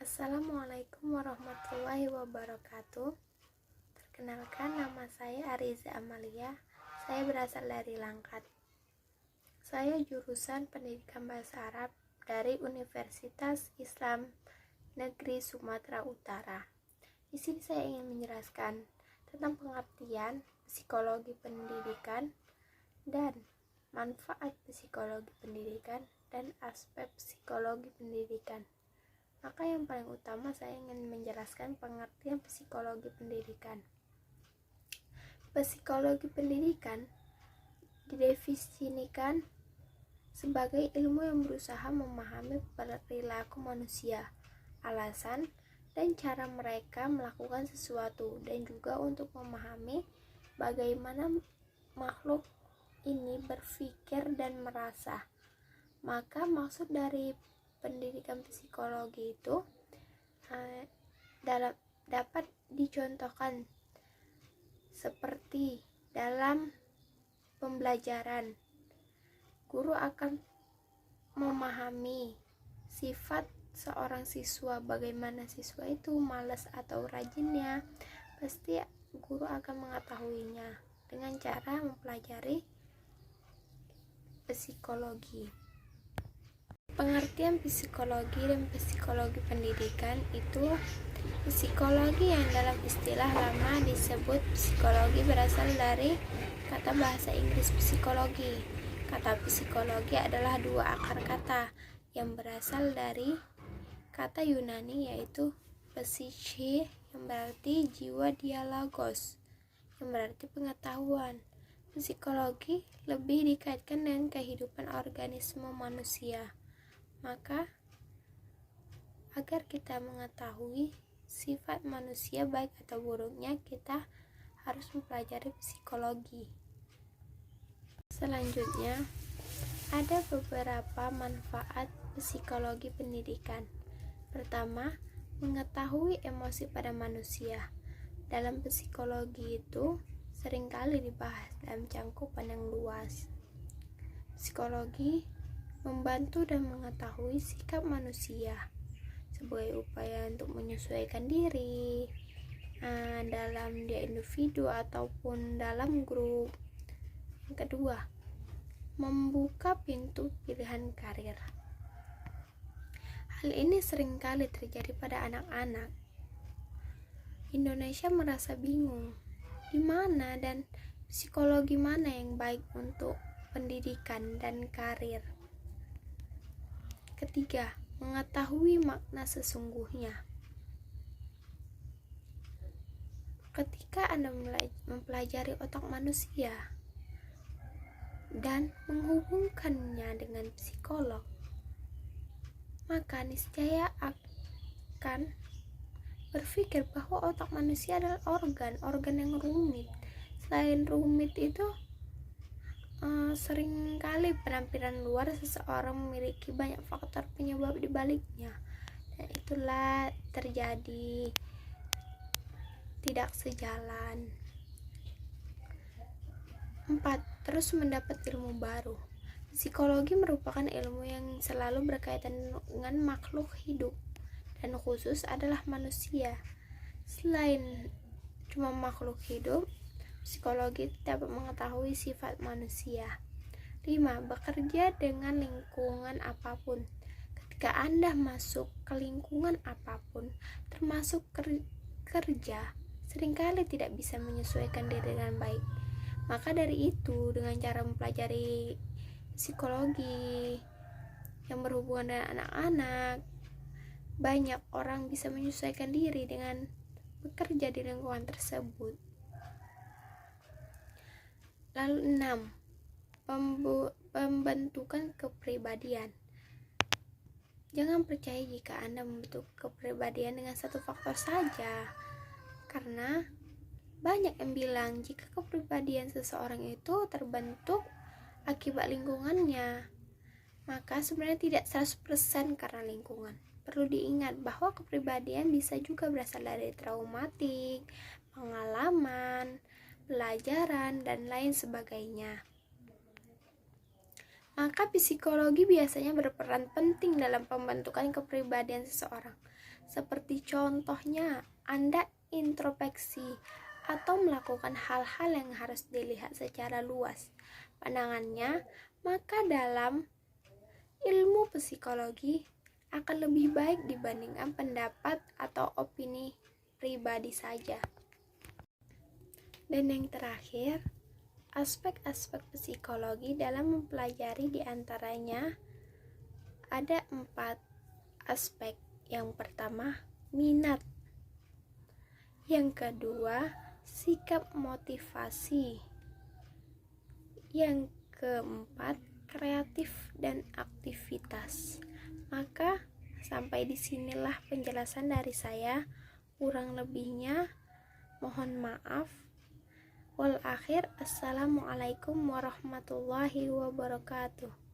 Assalamualaikum warahmatullahi wabarakatuh. Perkenalkan, nama saya Ariza Amalia. Saya berasal dari Langkat. Saya jurusan Pendidikan Bahasa Arab dari Universitas Islam Negeri Sumatera Utara. Di sini saya ingin menjelaskan tentang pengertian psikologi pendidikan dan manfaat psikologi pendidikan dan aspek psikologi pendidikan. Maka yang paling utama saya ingin menjelaskan pengertian psikologi pendidikan. Psikologi pendidikan didefinisikan sebagai ilmu yang berusaha memahami perilaku manusia, alasan dan cara mereka melakukan sesuatu, dan juga untuk memahami bagaimana makhluk ini berpikir dan merasa. Maka maksud dari pendidikan psikologi itu dapat dicontohkan seperti dalam pembelajaran, guru akan memahami sifat seorang siswa, bagaimana siswa itu malas atau rajinnya, pasti guru akan mengetahuinya dengan cara mempelajari psikologi. Pengertian psikologi dan psikologi pendidikan itu psikologi yang dalam istilah lama disebut psikologi berasal dari kata bahasa Inggris psikologi. Kata psikologi adalah dua akar kata yang berasal dari kata Yunani yaitu psyche yang berarti jiwa, dialogos yang berarti pengetahuan. Psikologi lebih dikaitkan dengan kehidupan organisme manusia. Maka agar kita mengetahui sifat manusia baik atau buruknya, kita harus mempelajari psikologi. Selanjutnya, ada beberapa manfaat psikologi pendidikan. Pertama, mengetahui emosi pada manusia. Dalam psikologi itu seringkali dibahas dalam cakupan yang luas. Psikologi membantu dan mengetahui sikap manusia sebagai upaya untuk menyesuaikan diri dalam dia individu ataupun dalam grup. Yang kedua, membuka pintu pilihan karir. Hal ini seringkali terjadi pada anak-anak. Indonesia merasa bingung di mana dan psikologi mana yang baik untuk pendidikan dan karir. Ketiga, mengetahui makna sesungguhnya. Ketika Anda mempelajari otak manusia dan menghubungkannya dengan psikolog, maka niscaya akan berpikir bahwa otak manusia adalah organ yang rumit. Selain rumit itu, seringkali penampilan luar seseorang memiliki banyak faktor penyebab di baliknya, dan itulah terjadi tidak sejalan. 4. Terus mendapat ilmu baru. Psikologi merupakan ilmu yang selalu berkaitan dengan makhluk hidup, dan khusus adalah manusia. Selain cuma makhluk hidup, psikologi dapat mengetahui sifat manusia. 5. Bekerja dengan lingkungan apapun. Ketika Anda masuk ke lingkungan apapun, termasuk kerja, seringkali tidak bisa menyesuaikan diri dengan baik. Maka dari itu, dengan cara mempelajari psikologi yang berhubungan dengan anak-anak, banyak orang bisa menyesuaikan diri dengan bekerja di lingkungan tersebut. Lalu 6. Pembentukan kepribadian. Jangan percaya jika Anda membentuk kepribadian dengan satu faktor saja, karena banyak yang bilang jika kepribadian seseorang itu terbentuk akibat lingkungannya, maka sebenarnya tidak 100% karena lingkungan. Perlu diingat bahwa kepribadian bisa juga berasal dari traumatik, pengalaman, pelajaran, dan lain sebagainya. Maka psikologi biasanya berperan penting dalam pembentukan kepribadian seseorang. seperti contohnya Anda introspeksi atau melakukan hal-hal yang harus dilihat secara luas pandangannya, maka dalam ilmu psikologi akan lebih baik dibandingkan pendapat atau opini pribadi saja. Dan yang terakhir, aspek-aspek psikologi dalam mempelajari diantaranya ada 4 aspek. Yang pertama, minat. Yang kedua, sikap motivasi. Yang keempat, kreatif dan aktivitas. Maka sampai disinilah penjelasan dari saya. Kurang lebihnya mohon maaf. Wal akhir, assalamualaikum warahmatullahi wabarakatuh.